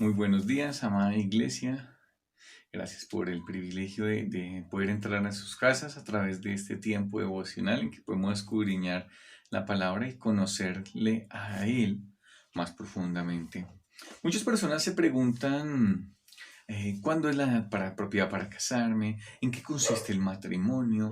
Muy buenos días, amada iglesia. Gracias por el privilegio de poder entrar a sus casas a través de este tiempo devocional en que podemos escudriñar la palabra y conocerle a Él más profundamente. Muchas personas se preguntan cuándo es la edad apropiada para casarme, en qué consiste el matrimonio,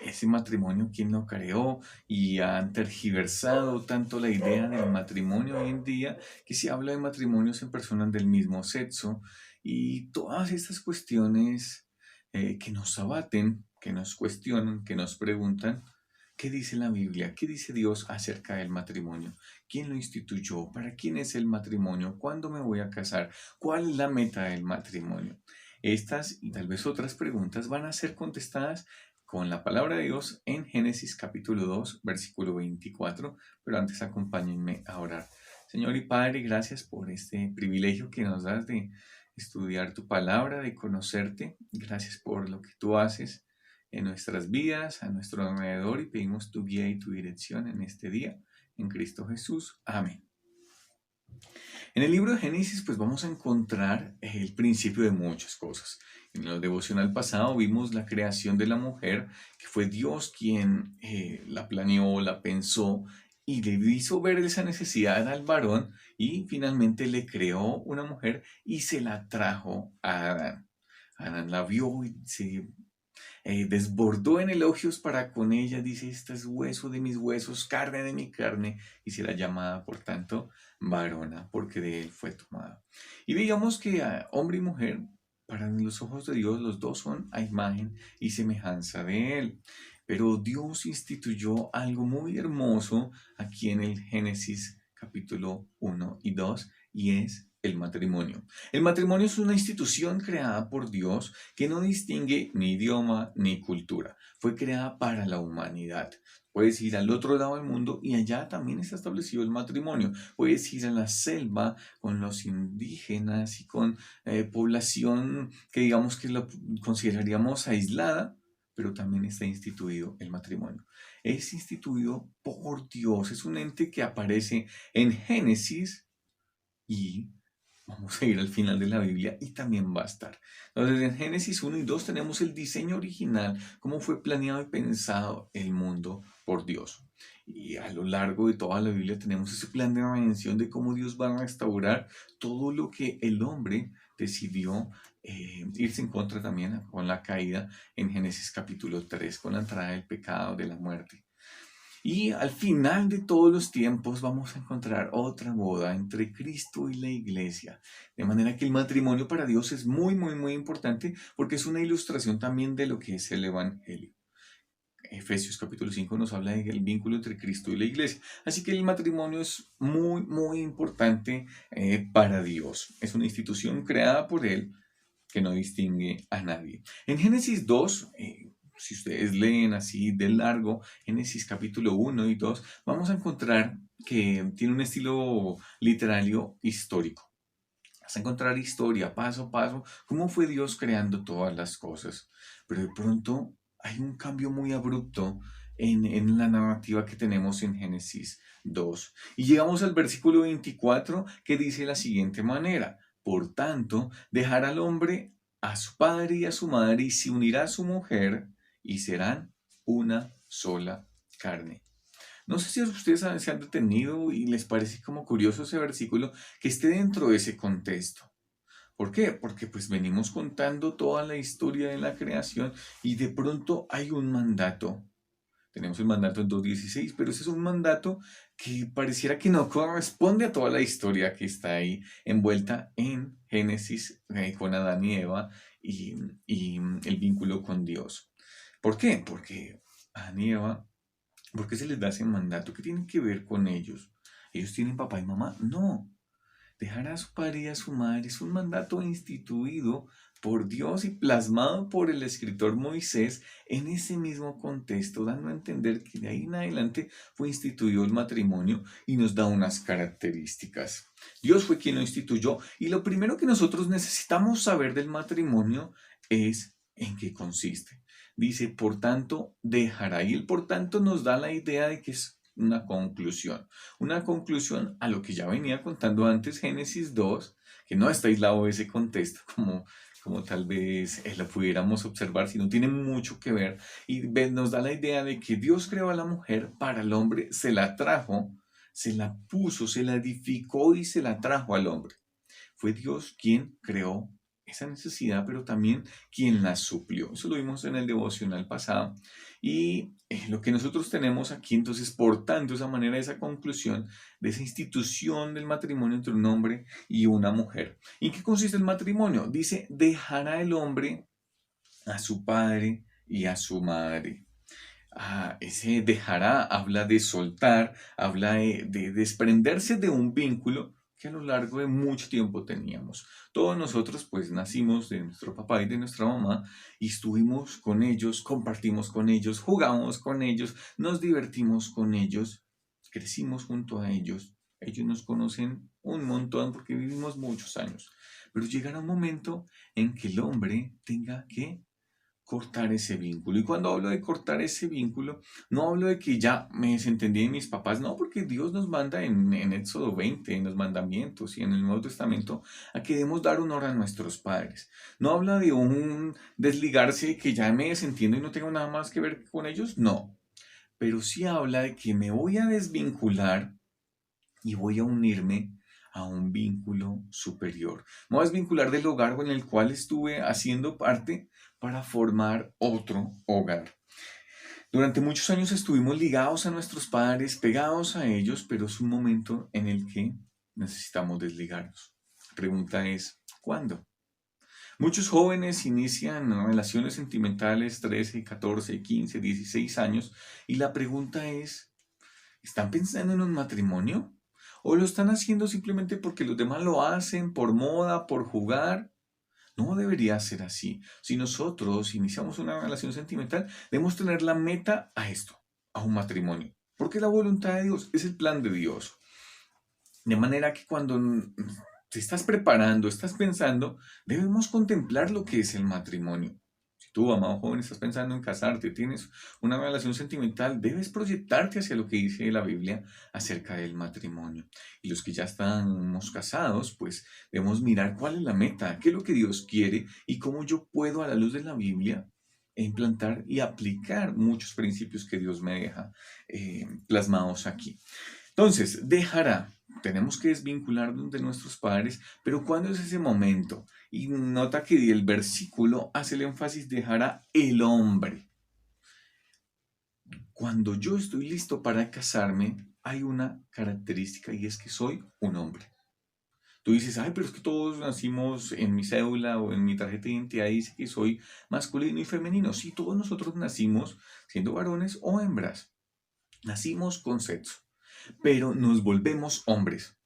ese matrimonio, quién lo creó, y han tergiversado tanto la idea del matrimonio hoy en día que se habla de matrimonios en personas del mismo sexo y todas estas cuestiones que nos abaten, que nos cuestionan, que nos preguntan. ¿Qué dice la Biblia? ¿Qué dice Dios acerca del matrimonio? ¿Quién lo instituyó? ¿Para quién es el matrimonio? ¿Cuándo me voy a casar? ¿Cuál es la meta del matrimonio? Estas y tal vez otras preguntas van a ser contestadas con la palabra de Dios en Génesis capítulo 2, versículo 24, pero antes acompáñenme a orar. Señor y Padre, gracias por este privilegio que nos das de estudiar tu palabra, de conocerte. Gracias por lo que tú haces en nuestras vidas, a nuestro alrededor, y pedimos tu guía y tu dirección en este día. En Cristo Jesús. Amén. En el libro de Génesis, pues vamos a encontrar el principio de muchas cosas. En el devocional pasado vimos la creación de la mujer, que fue Dios quien la planeó, la pensó y le hizo ver esa necesidad al varón y finalmente le creó una mujer y se la trajo a Adán. Adán la vio y se desbordó en elogios para con ella, dice, esta es hueso de mis huesos, carne de mi carne, y será llamada, por tanto, varona, porque de él fue tomada. Y digamos que hombre y mujer, para los ojos de Dios, los dos son a imagen y semejanza de él. Pero Dios instituyó algo muy hermoso aquí en el Génesis capítulo 1 y 2, y es el matrimonio. El matrimonio es una institución creada por Dios que no distingue ni idioma ni cultura. Fue creada para la humanidad. Puedes ir al otro lado del mundo y allá también está establecido el matrimonio. Puedes ir a la selva con los indígenas y con población que digamos que lo consideraríamos aislada, pero también está instituido el matrimonio. Es instituido por Dios, es un ente que aparece en Génesis y vamos a ir al final de la Biblia y también va a estar. Entonces, en Génesis 1 y 2 tenemos el diseño original, cómo fue planeado y pensado el mundo por Dios. Y a lo largo de toda la Biblia tenemos ese plan de redención de cómo Dios va a restaurar todo lo que el hombre decidió irse en contra también con la caída en Génesis capítulo 3, con la entrada del pecado, de la muerte. Y al final de todos los tiempos vamos a encontrar otra boda entre Cristo y la iglesia. De manera que el matrimonio para Dios es muy, muy, muy importante porque es una ilustración también de lo que es el Evangelio. Efesios capítulo 5 nos habla del vínculo entre Cristo y la iglesia. Así que el matrimonio es muy, muy importante para Dios. Es una institución creada por Él que no distingue a nadie. En Génesis 2, si ustedes leen así de largo, Génesis capítulo 1 y 2, vamos a encontrar que tiene un estilo literario histórico. Vas a encontrar historia paso a paso, cómo fue Dios creando todas las cosas. Pero de pronto hay un cambio muy abrupto en la narrativa que tenemos en Génesis 2. Y llegamos al versículo 24 que dice de la siguiente manera: por tanto, dejará al hombre a su padre y a su madre y se unirá a su mujer y serán una sola carne. No sé si ustedes se han detenido y les parece como curioso ese versículo que esté dentro de ese contexto. ¿Por qué? Porque pues venimos contando toda la historia de la creación y de pronto hay un mandato. Tenemos el mandato en 2.16, pero ese es un mandato que pareciera que no corresponde a toda la historia que está ahí envuelta en Génesis con Adán y Eva y el vínculo con Dios. ¿Por qué? Porque Adán y Eva, ¿por qué se les da ese mandato? ¿Qué tiene que ver con ellos? ¿Ellos tienen papá y mamá? No. Dejar a su padre y a su madre es un mandato instituido por Dios y plasmado por el escritor Moisés en ese mismo contexto, dando a entender que de ahí en adelante fue instituido el matrimonio y nos da unas características. Dios fue quien lo instituyó y lo primero que nosotros necesitamos saber del matrimonio es en qué consiste. Dice, por tanto, dejará. Y el por tanto nos da la idea de que es una conclusión. Una conclusión a lo que ya venía contando antes Génesis 2, que no está aislado de ese contexto como tal vez lo pudiéramos observar, sino tiene mucho que ver y nos da la idea de que Dios creó a la mujer para el hombre, se la trajo, se la puso, se la edificó y se la trajo al hombre. Fue Dios quien creó esa necesidad, pero también quien la suplió. Eso lo vimos en el devocional pasado. Y lo que nosotros tenemos aquí, entonces, por tanto, esa manera, esa conclusión de esa institución del matrimonio entre un hombre y una mujer. ¿Y en qué consiste el matrimonio? Dice, dejará el hombre a su padre y a su madre. Ese dejará habla de soltar, habla de desprenderse de un vínculo que a lo largo de mucho tiempo teníamos. Todos nosotros pues nacimos de nuestro papá y de nuestra mamá y estuvimos con ellos, compartimos con ellos, jugamos con ellos, nos divertimos con ellos, crecimos junto a ellos. Ellos nos conocen un montón porque vivimos muchos años. Pero llegará un momento en que el hombre tenga que cortar ese vínculo. Y cuando hablo de cortar ese vínculo, no hablo de que ya me desentendí de mis papás, no, porque Dios nos manda en Éxodo 20, en los mandamientos y en el Nuevo Testamento, a que debemos dar honor a nuestros padres. No habla de un desligarse que ya me desentiendo y no tengo nada más que ver con ellos, no. Pero sí habla de que me voy a desvincular y voy a unirme a un vínculo superior. Me voy a desvincular del hogar con el cual estuve haciendo parte para formar otro hogar. Durante muchos años estuvimos ligados a nuestros padres, pegados a ellos, pero es un momento en el que necesitamos desligarnos. La pregunta es, ¿cuándo? Muchos jóvenes inician relaciones sentimentales 13, 14, 15, 16 años y la pregunta es, ¿están pensando en un matrimonio? ¿O lo están haciendo simplemente porque los demás lo hacen, por moda, por jugar? No debería ser así. Si nosotros iniciamos una relación sentimental, debemos tener la meta a esto, a un matrimonio. Porque la voluntad de Dios es el plan de Dios. De manera que cuando te estás preparando, estás pensando, debemos contemplar lo que es el matrimonio. Si tú, amado joven, estás pensando en casarte, tienes una relación sentimental, debes proyectarte hacia lo que dice la Biblia acerca del matrimonio. Y los que ya estamos casados, pues debemos mirar cuál es la meta, qué es lo que Dios quiere y cómo yo puedo, a la luz de la Biblia, implantar y aplicar muchos principios que Dios me deja plasmados aquí. Entonces, dejará. Tenemos que desvincularnos de nuestros padres, pero ¿cuándo es ese momento? Y nota que el versículo hace el énfasis, dejará el hombre. Cuando yo estoy listo para casarme, hay una característica y es que soy un hombre. Tú dices, ay, pero es que todos nacimos en mi cédula o en mi tarjeta de identidad dice que soy masculino y femenino. Sí, todos nosotros nacimos siendo varones o hembras. Nacimos con sexo, pero nos volvemos hombres.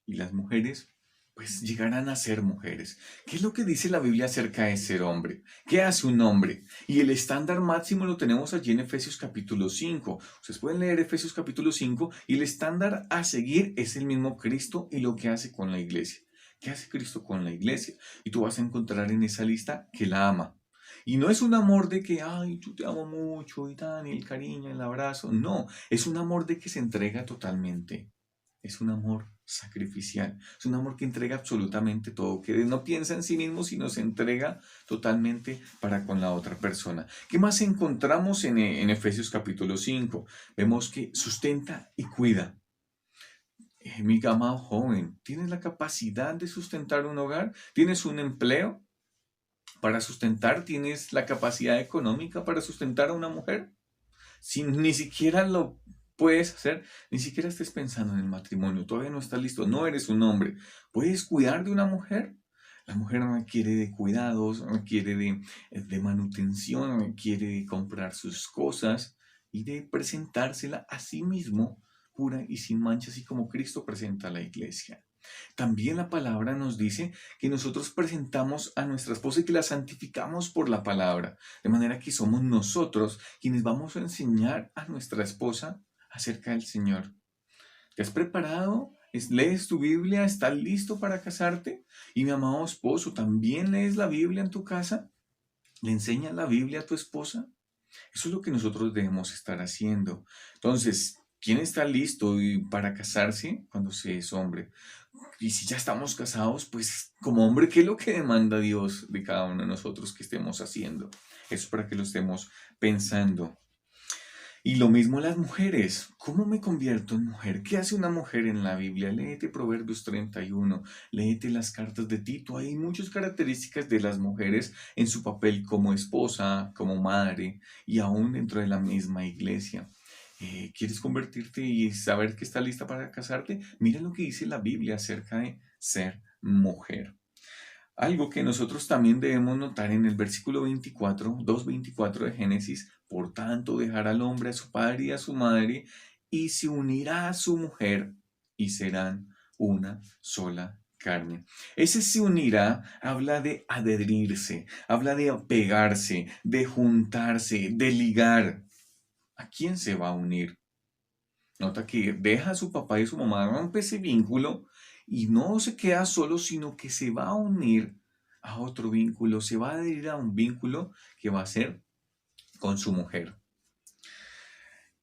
Y las mujeres, pues llegarán a ser mujeres. ¿Qué es lo que dice la Biblia acerca de ser hombre? ¿Qué hace un hombre? Y el estándar máximo lo tenemos allí en Efesios capítulo 5. Ustedes pueden leer Efesios capítulo 5 y el estándar a seguir es el mismo Cristo y lo que hace con la iglesia. ¿Qué hace Cristo con la iglesia? Y tú vas a encontrar en esa lista que la ama. Y no es un amor de que, ay, yo te amo mucho y tan, y el cariño, el abrazo. No, es un amor de que se entrega totalmente. Es un amor sacrificial. Es un amor que entrega absolutamente todo, que no piensa en sí mismo, sino se entrega totalmente para con la otra persona. ¿Qué más encontramos en Efesios capítulo 5? Vemos que sustenta y cuida. Mi amado joven, ¿tienes la capacidad de sustentar un hogar? ¿Tienes un empleo para sustentar? ¿Tienes la capacidad económica para sustentar a una mujer? Si ni siquiera lo puedes hacer, ni siquiera estés pensando en el matrimonio, todavía no estás listo, no eres un hombre. ¿Puedes cuidar de una mujer? La mujer requiere de cuidados, requiere de manutención, requiere de comprar sus cosas y de presentársela a sí mismo pura y sin mancha, así como Cristo presenta a la iglesia. También la palabra nos dice que nosotros presentamos a nuestra esposa y que la santificamos por la palabra, de manera que somos nosotros quienes vamos a enseñar a nuestra esposa acerca del Señor. ¿Te has preparado? ¿Lees tu Biblia? ¿Estás listo para casarte? Y mi amado esposo, ¿también lees la Biblia en tu casa? ¿Le enseñas la Biblia a tu esposa? Eso es lo que nosotros debemos estar haciendo. Entonces, ¿Quién está listo para casarse cuando se es hombre? Y si ya estamos casados, pues como hombre, ¿qué es lo que demanda Dios de cada uno de nosotros que estemos haciendo? Eso es para que lo estemos pensando. Y lo mismo las mujeres. ¿Cómo me convierto en mujer? ¿Qué hace una mujer en la Biblia? Léete Proverbios 31, léete las cartas de Tito. Hay muchas características de las mujeres en su papel como esposa, como madre y aún dentro de la misma iglesia. ¿Quieres convertirte y saber que está lista para casarte? Mira lo que dice la Biblia acerca de ser mujer. Algo que nosotros también debemos notar en el versículo 24, 2:24 de Génesis, por tanto dejará al hombre a su padre y a su madre y se unirá a su mujer y serán una sola carne. Ese se unirá habla de adherirse, habla de pegarse, de juntarse, de ligar. ¿A quién se va a unir? Nota que deja a su papá y su mamá, rompe ese vínculo y no se queda solo, sino que se va a unir a otro vínculo, se va a adherir a un vínculo que va a ser con su mujer.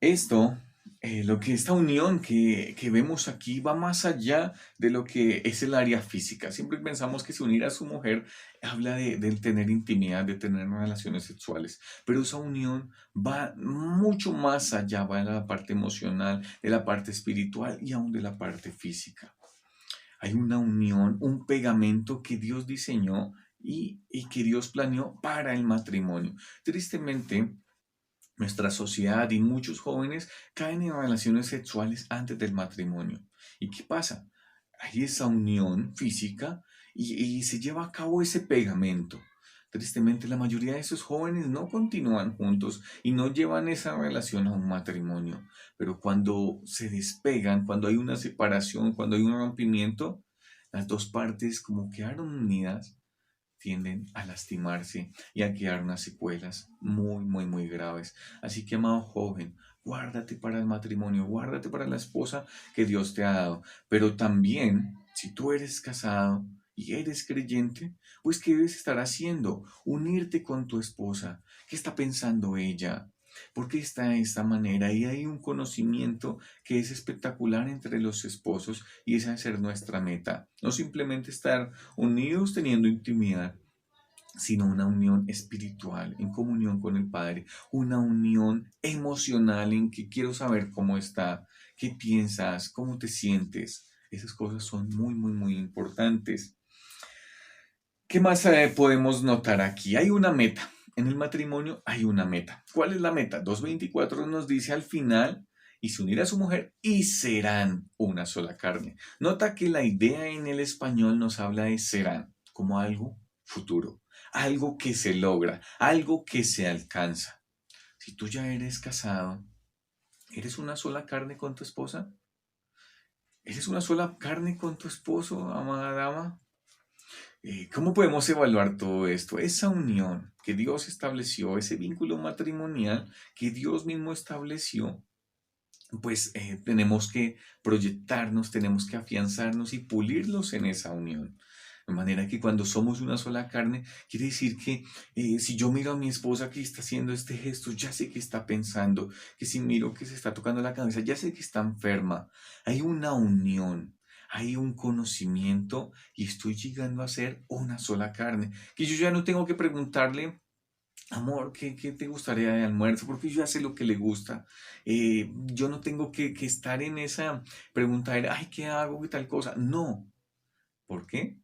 Esto, lo que esta unión que vemos aquí va más allá de lo que es el área física. Siempre pensamos que se unir a su mujer habla de tener intimidad, de tener relaciones sexuales, pero esa unión va mucho más allá, va de la parte emocional, de la parte espiritual y aún de la parte física. Hay una unión, un pegamento que Dios diseñó y que Dios planeó para el matrimonio. Tristemente, nuestra sociedad y muchos jóvenes caen en relaciones sexuales antes del matrimonio. ¿Y qué pasa? Hay esa unión física y se lleva a cabo ese pegamento. Tristemente, la mayoría de esos jóvenes no continúan juntos y no llevan esa relación a un matrimonio. Pero cuando se despegan, cuando hay una separación, cuando hay un rompimiento, las dos partes como quedaron unidas tienden a lastimarse y a quedar unas secuelas muy, muy, muy graves. Así que, amado joven, guárdate para el matrimonio, guárdate para la esposa que Dios te ha dado. Pero también, si tú eres casado y eres creyente, pues ¿qué debes estar haciendo? Unirte con tu esposa. ¿Qué está pensando ella? ¿Por qué está de esta manera? Y hay un conocimiento que es espectacular entre los esposos y esa es ser nuestra meta. No simplemente estar unidos teniendo intimidad, sino una unión espiritual, en comunión con el Padre, una unión emocional en que quiero saber cómo está, qué piensas, cómo te sientes. Esas cosas son muy, muy, muy importantes. ¿Qué más podemos notar aquí? Hay una meta. En el matrimonio hay una meta. ¿Cuál es la meta? 2:24 nos dice al final, y se unirá a su mujer y serán una sola carne. Nota que la idea en el español nos habla de serán como algo futuro, algo que se logra, algo que se alcanza. Si tú ya eres casado, ¿eres una sola carne con tu esposa? ¿Eres una sola carne con tu esposo, amada dama? ¿Cómo podemos evaluar todo esto? Esa unión que Dios estableció, ese vínculo matrimonial que Dios mismo estableció, pues tenemos que proyectarnos, tenemos que afianzarnos y pulirlos en esa unión. De manera que cuando somos una sola carne, quiere decir que si yo miro a mi esposa que está haciendo este gesto, ya sé que está pensando, que si miro que se está tocando la cabeza, ya sé que está enferma. Hay una unión, hay un conocimiento y estoy llegando a ser una sola carne. Que yo ya no tengo que preguntarle, amor, ¿qué te gustaría de almuerzo? Porque yo ya sé lo que le gusta. Yo no tengo que estar en esa pregunta de, ay, ¿qué hago? ¿Qué tal cosa? No. ¿Por qué?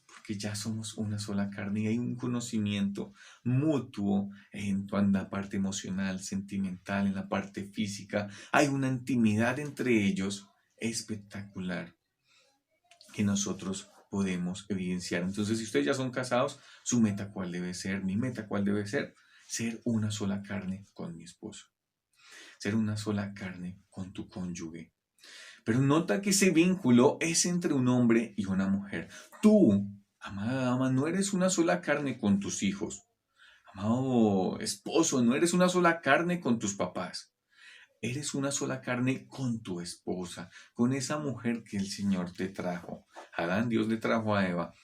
Porque ya somos una sola carne y hay un conocimiento mutuo en la parte emocional, sentimental, en la parte física. Hay una intimidad entre ellos espectacular que nosotros podemos evidenciar. Entonces, si ustedes ya son casados, su meta cuál debe ser, mi meta cuál debe ser una sola carne con mi esposo, ser una sola carne con tu cónyuge. Pero nota que ese vínculo es entre un hombre y una mujer. Tú, amada dama, no eres una sola carne con tus hijos. Amado esposo, no eres una sola carne con tus papás. Eres una sola carne con tu esposa, con esa mujer que el Señor te trajo. Adán, Dios le trajo a Eva.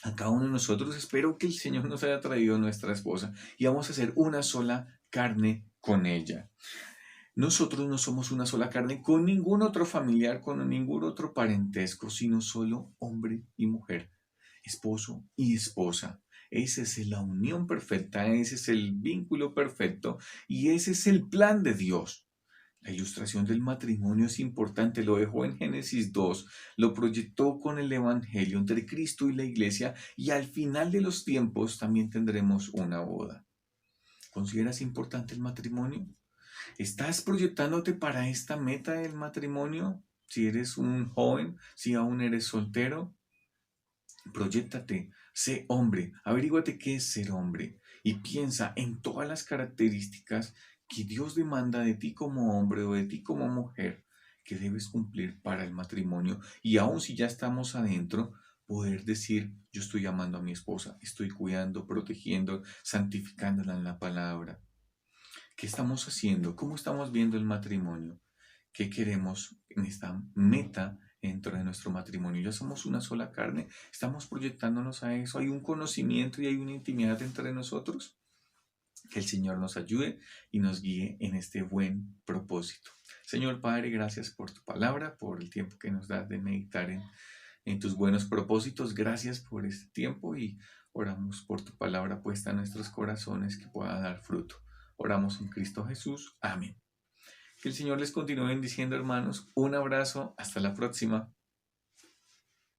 A cada uno de nosotros espero que el Señor nos haya traído nuestra esposa y vamos a ser una sola carne con ella. Nosotros no somos una sola carne con ningún otro familiar, con ningún otro parentesco, sino solo hombre y mujer, esposo y esposa. Esa es la unión perfecta, ese es el vínculo perfecto y ese es el plan de Dios. La ilustración del matrimonio es importante, lo dejó en Génesis 2, lo proyectó con el Evangelio entre Cristo y la Iglesia y al final de los tiempos también tendremos una boda. ¿Consideras importante el matrimonio? ¿Estás proyectándote para esta meta del matrimonio? Si eres un joven, si aún eres soltero, proyéctate, sé hombre, averíguate qué es ser hombre y piensa en todas las características que Dios demanda de ti como hombre o de ti como mujer que debes cumplir para el matrimonio y aun si ya estamos adentro, poder decir, yo estoy amando a mi esposa, estoy cuidando, protegiendo, santificándola en la palabra. ¿Qué estamos haciendo? ¿Cómo estamos viendo el matrimonio? ¿Qué queremos en esta meta dentro de nuestro matrimonio? Ya somos una sola carne, estamos proyectándonos a eso, hay un conocimiento y hay una intimidad entre nosotros. Que el Señor nos ayude y nos guíe en este buen propósito. Señor Padre, gracias por tu palabra, por el tiempo que nos das de meditar en tus buenos propósitos. Gracias por este tiempo y oramos por tu palabra puesta en nuestros corazones que pueda dar fruto. Oramos en Cristo Jesús. Amén. Que el Señor les continúe bendiciendo, hermanos. Un abrazo. Hasta la próxima.